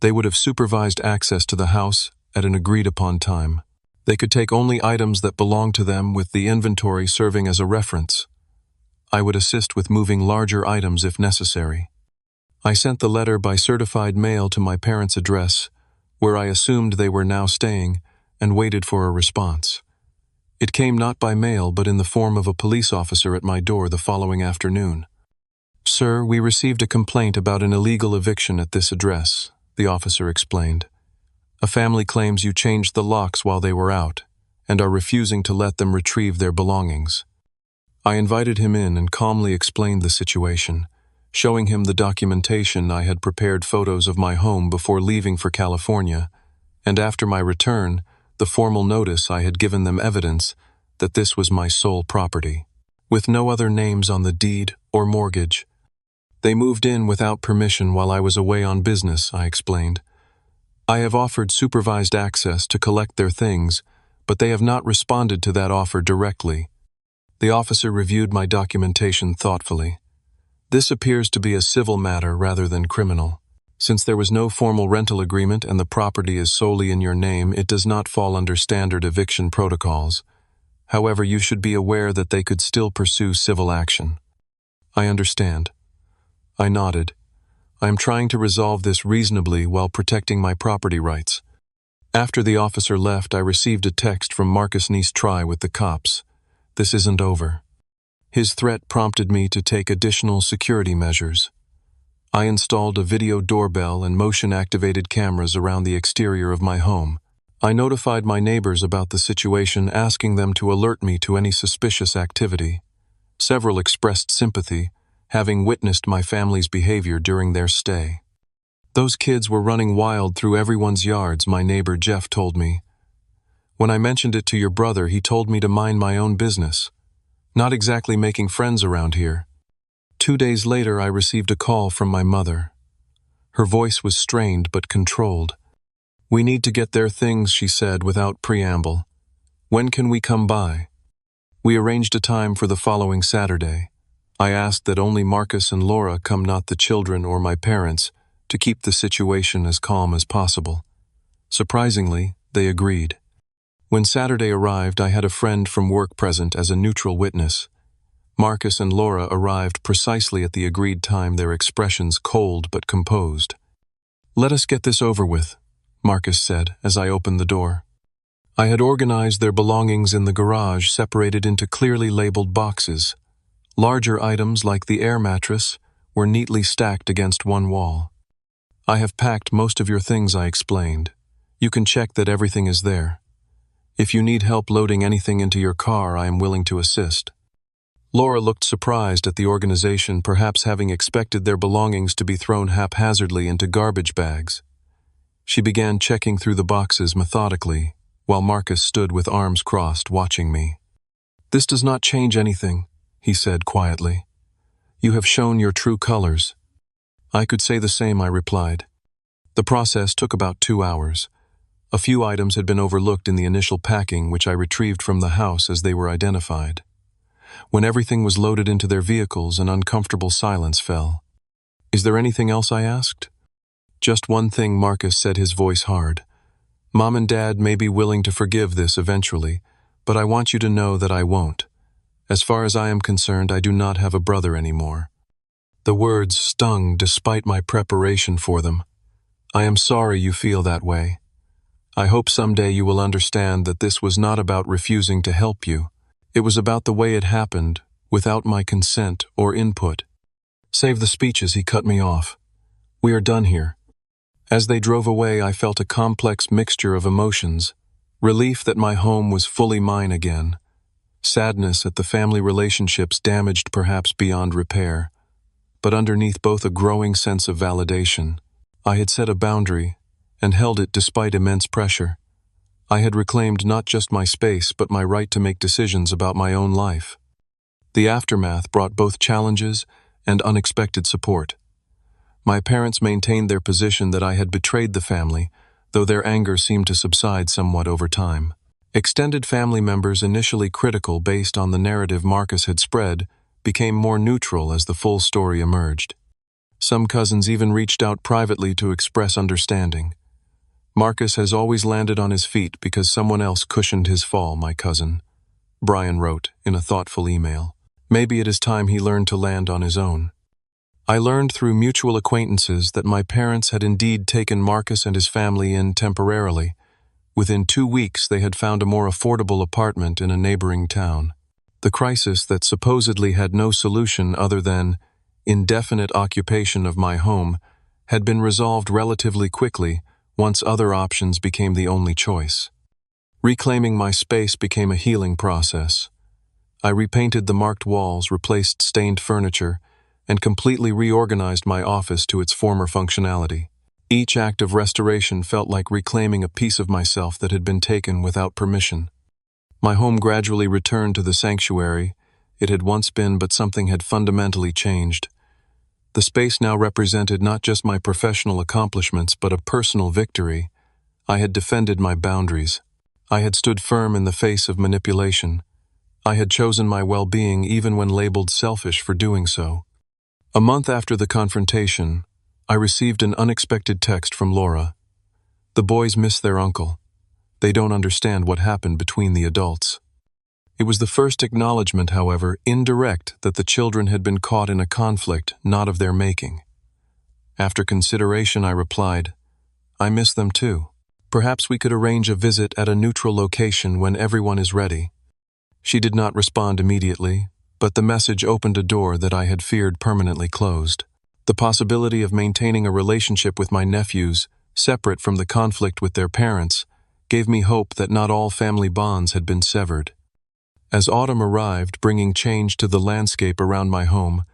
They would have supervised access to the house at an agreed-upon time. They could take only items that belonged to them, with the inventory serving as a reference. I would assist with moving larger items if necessary. I sent the letter by certified mail to my parents' address, where I assumed they were now staying, and waited for a response. It came not by mail, but in the form of a police officer at my door the following afternoon. "Sir, we received a complaint about an illegal eviction at this address. the officer explained. "A family claims you changed the locks while they were out and are refusing to let them retrieve their belongings." I invited him in and calmly explained the situation, showing him the documentation. I had prepared photos of my home before leaving for California, and after my return, the formal notice I had given them evidence that this was my sole property, with no other names on the deed or mortgage. "They moved in without permission while I was away on business," I explained. "I have offered supervised access to collect their things, but they have not responded to that offer directly." The officer reviewed my documentation thoughtfully. "This appears to be a civil matter rather than criminal. Since there was no formal rental agreement and the property is solely in your name, it does not fall under standard eviction protocols. However, you should be aware that they could still pursue civil action." "I understand." I nodded. "I am trying to resolve this reasonably while protecting my property rights." After the officer left, I received a text from Marcus Nistri with the cops. "This isn't over." His threat prompted me to take additional security measures. I installed a video doorbell and motion-activated cameras around the exterior of my home. I notified my neighbors about the situation, asking them to alert me to any suspicious activity. Several expressed sympathy, having witnessed my family's behavior during their stay. "Those kids were running wild through everyone's yards," my neighbor Jeff told me. "When I mentioned it to your brother, he told me to mind my own business. Not exactly making friends around here." 2 days later, I received a call from my mother. Her voice was strained but controlled. "We need to get their things," she said without preamble. "When can we come by?" We arranged a time for the following Saturday. I asked that only Marcus and Laura come, not the children or my parents, to keep the situation as calm as possible. Surprisingly, they agreed. When Saturday arrived, I had a friend from work present as a neutral witness. Marcus and Laura arrived precisely at the agreed time, their expressions cold but composed. "Let us get this over with," Marcus said as I opened the door. I had organized their belongings in the garage, separated into clearly labeled boxes. Larger items, like the air mattress, were neatly stacked against one wall. "I have packed most of your things," I explained. "You can check that everything is there. If you need help loading anything into your car, I am willing to assist." Laura looked surprised at the organization, perhaps having expected their belongings to be thrown haphazardly into garbage bags. She began checking through the boxes methodically, while Marcus stood with arms crossed, watching me. "This does not change anything," he said quietly. "You have shown your true colors." "I could say the same," I replied. The process took about 2 hours. A few items had been overlooked in the initial packing, which I retrieved from the house as they were identified. When everything was loaded into their vehicles, an uncomfortable silence fell. "Is there anything else?" I asked. "Just one thing," Marcus said, his voice hard. "Mom and Dad may be willing to forgive this eventually, but I want you to know that I won't. As far as I am concerned, I do not have a brother anymore." The words stung despite my preparation for them. "I am sorry you feel that way. I hope someday you will understand that this was not about refusing to help you. It was about the way it happened, without my consent or input." "Save the speeches," he cut me off. "We are done here." As they drove away, I felt a complex mixture of emotions. Relief that my home was fully mine again. Sadness at the family relationships damaged perhaps beyond repair. But underneath both a growing sense of validation. I had set a boundary and held it despite immense pressure. I had reclaimed not just my space, but my right to make decisions about my own life. The aftermath brought both challenges and unexpected support. My parents maintained their position that I had betrayed the family, though their anger seemed to subside somewhat over time. Extended family members, initially critical based on the narrative Marcus had spread, became more neutral as the full story emerged. Some cousins even reached out privately to express understanding. "Marcus has always landed on his feet because someone else cushioned his fall," my cousin Brian wrote in a thoughtful email. "Maybe it is time he learned to land on his own." I learned through mutual acquaintances that my parents had indeed taken Marcus and his family in temporarily. Within 2 weeks, they had found a more affordable apartment in a neighboring town. The crisis that supposedly had no solution other than indefinite occupation of my home had been resolved relatively quickly once other options became the only choice. Reclaiming my space became a healing process. I repainted the marked walls, replaced stained furniture, and completely reorganized my office to its former functionality. Each act of restoration felt like reclaiming a piece of myself that had been taken without permission. My home gradually returned to the sanctuary it had once been, but something had fundamentally changed. The space now represented not just my professional accomplishments, but a personal victory. I had defended my boundaries. I had stood firm in the face of manipulation. I had chosen my well-being even when labeled selfish for doing so. A month after the confrontation, I received an unexpected text from Laura. The boys miss their uncle. They don't understand what happened between the adults. It was the first acknowledgement, however, indirect, that the children had been caught in a conflict not of their making. After consideration, I replied, "I miss them too. Perhaps we could arrange a visit at a neutral location when everyone is ready." She did not respond immediately, but the message opened a door that I had feared permanently closed. The possibility of maintaining a relationship with my nephews, separate from the conflict with their parents, gave me hope that not all family bonds had been severed. As autumn arrived, bringing change to the landscape around my home,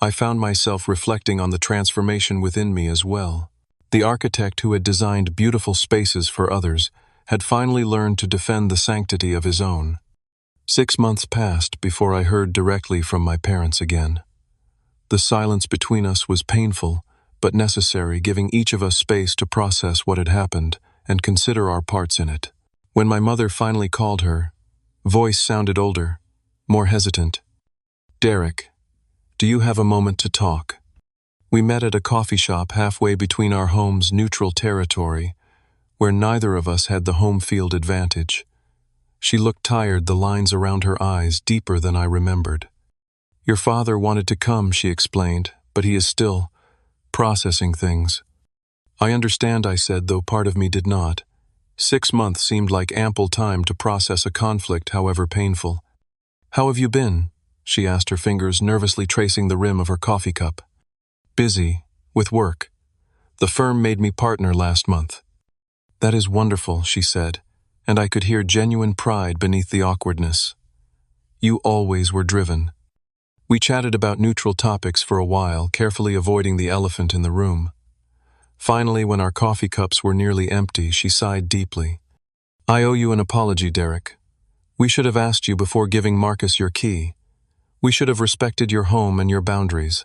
I found myself reflecting on the transformation within me as well. The architect who had designed beautiful spaces for others had finally learned to defend the sanctity of his own. 6 months passed before I heard directly from my parents again. The silence between us was painful, but necessary, giving each of us space to process what had happened and consider our parts in it. When my mother finally called her voice sounded older, more hesitant. "Derek, do you have a moment to talk?" We met at a coffee shop halfway between our homes' neutral territory, where neither of us had the home field advantage. She looked tired, the lines around her eyes deeper than I remembered. "Your father wanted to come," she explained, "but he is still processing things." "I understand," I said, though part of me did not. 6 months seemed like ample time to process a conflict, however painful. "How have you been?" she asked, her fingers nervously tracing the rim of her coffee cup. "Busy, with work. The firm made me partner last month." "That is wonderful," she said, and I could hear genuine pride beneath the awkwardness. "You always were driven." We chatted about neutral topics for a while, carefully avoiding the elephant in the room. Finally, when our coffee cups were nearly empty, she sighed deeply. "I owe you an apology, Derek. We should have asked you before giving Marcus your key. We should have respected your home and your boundaries."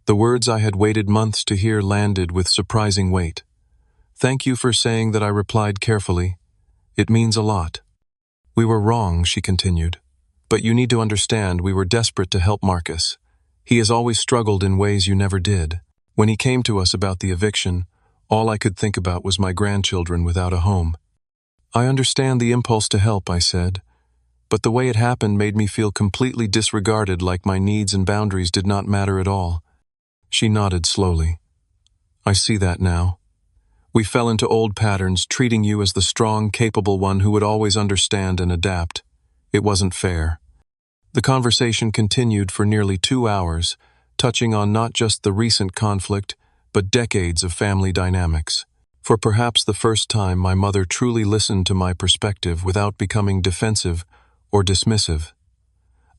The words I had waited months to hear landed with surprising weight. "Thank you for saying that," I replied carefully. "It means a lot." "We were wrong," she continued. "But you need to understand, we were desperate to help Marcus. He has always struggled in ways you never did. When he came to us about the eviction, all I could think about was my grandchildren without a home." "I understand the impulse to help," I said, "but the way it happened made me feel completely disregarded, like my needs and boundaries did not matter at all." She nodded slowly. "I see that now. We fell into old patterns, treating you as the strong, capable one who would always understand and adapt. It wasn't fair." The conversation continued for nearly 2 hours, touching on not just the recent conflict, but decades of family dynamics. For perhaps the first time, my mother truly listened to my perspective without becoming defensive or dismissive.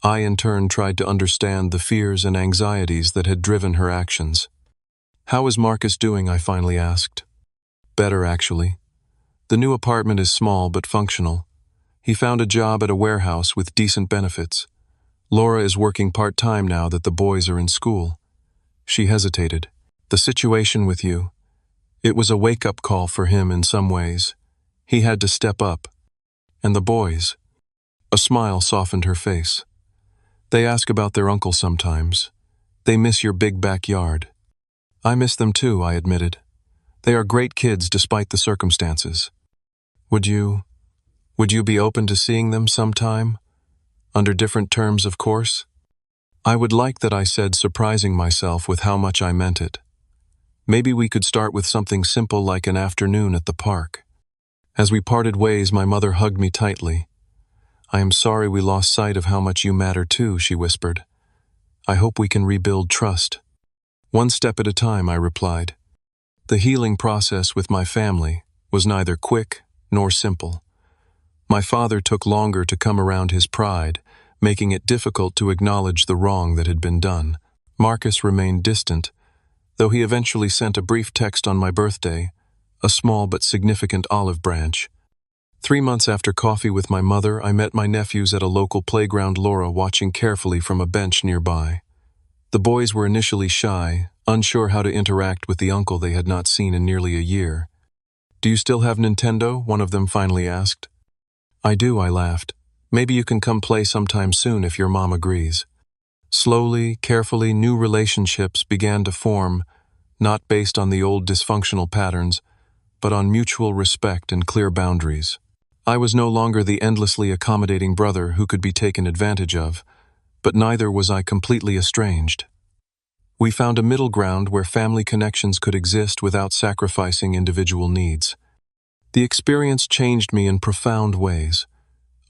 I, in turn, tried to understand the fears and anxieties that had driven her actions. "How is Marcus doing?" I finally asked. "Better, actually. The new apartment is small but functional. He found a job at a warehouse with decent benefits. Laura is working part-time now that the boys are in school." She hesitated. "The situation with you, it was a wake-up call for him in some ways. He had to step up. And the boys." A smile softened her face. "They ask about their uncle sometimes. They miss your big backyard." "I miss them too," I admitted. "They are great kids despite the circumstances." Would you be open to seeing them sometime? Under different terms, of course." "I would like that," I said, surprising myself with how much I meant it. "Maybe we could start with something simple like an afternoon at the park." As we parted ways, my mother hugged me tightly. "I am sorry we lost sight of how much you matter too," she whispered. "I hope we can rebuild trust." "One step at a time," I replied. The healing process with my family was neither quick nor simple. My father took longer to come around his pride, making it difficult to acknowledge the wrong that had been done. Marcus remained distant, though he eventually sent a brief text on my birthday, a small but significant olive branch. 3 months after coffee with my mother, I met my nephews at a local playground, Laura watching carefully from a bench nearby. The boys were initially shy, unsure how to interact with the uncle they had not seen in nearly a year. "Do you still have Nintendo?" one of them finally asked. "I do," I laughed. "Maybe you can come play sometime soon if your mom agrees." Slowly, carefully, new relationships began to form, not based on the old dysfunctional patterns, but on mutual respect and clear boundaries. I was no longer the endlessly accommodating brother who could be taken advantage of, but neither was I completely estranged. We found a middle ground where family connections could exist without sacrificing individual needs. The experience changed me in profound ways.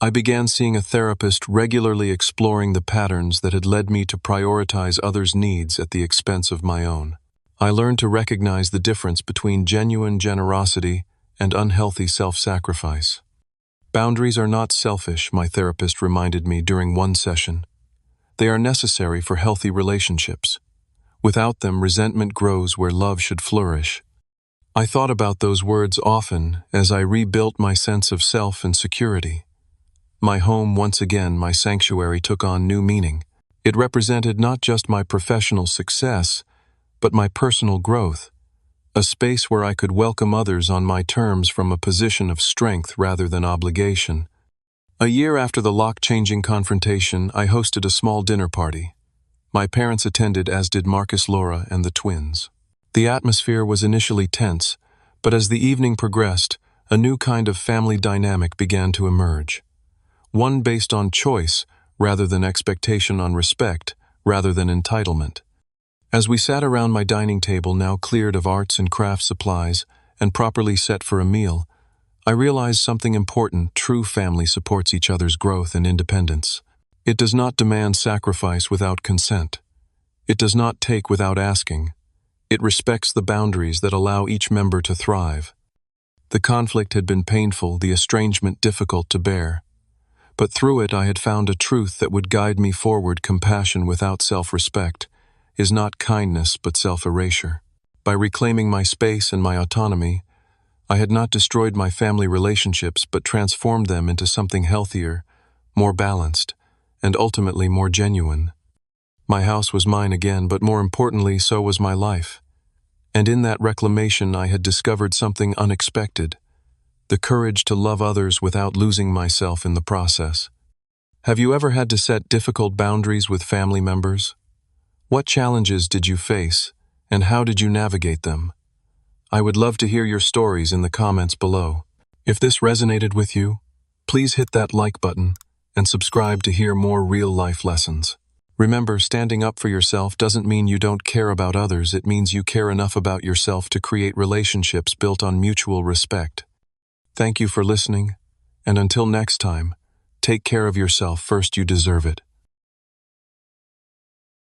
I began seeing a therapist, regularly exploring the patterns that had led me to prioritize others' needs at the expense of my own. I learned to recognize the difference between genuine generosity and unhealthy self-sacrifice. Boundaries are not selfish, my therapist reminded me during one session. They are necessary for healthy relationships. Without them, resentment grows where love should flourish. I thought about those words often as I rebuilt my sense of self and security. My home, once again, my sanctuary, took on new meaning. It represented not just my professional success, but my personal growth, a space where I could welcome others on my terms from a position of strength rather than obligation. A year after the lock-changing confrontation, I hosted a small dinner party. My parents attended, as did Marcus, Laura, and the twins. The atmosphere was initially tense, but as the evening progressed, a new kind of family dynamic began to emerge. One based on choice rather than expectation, on respect rather than entitlement. As we sat around my dining table, now cleared of arts and crafts supplies and properly set for a meal, I realized something important. True family supports each other's growth and independence. It does not demand sacrifice without consent. It does not take without asking. It respects the boundaries that allow each member to thrive. The conflict had been painful, the estrangement difficult to bear. But through it I had found a truth that would guide me forward. Compassion without self-respect is not kindness but self-erasure. By reclaiming my space and my autonomy, I had not destroyed my family relationships but transformed them into something healthier, more balanced, and ultimately more genuine. My house was mine again, but more importantly, so was my life. And in that reclamation I had discovered something unexpected: the courage to love others without losing myself in the process. Have you ever had to set difficult boundaries with family members? What challenges did you face, and how did you navigate them? I would love to hear your stories in the comments below. If this resonated with you, please hit that like button and subscribe to hear more real-life lessons. Remember, standing up for yourself doesn't mean you don't care about others. It means you care enough about yourself to create relationships built on mutual respect. Thank you for listening, and until next time, take care of yourself first. You deserve it.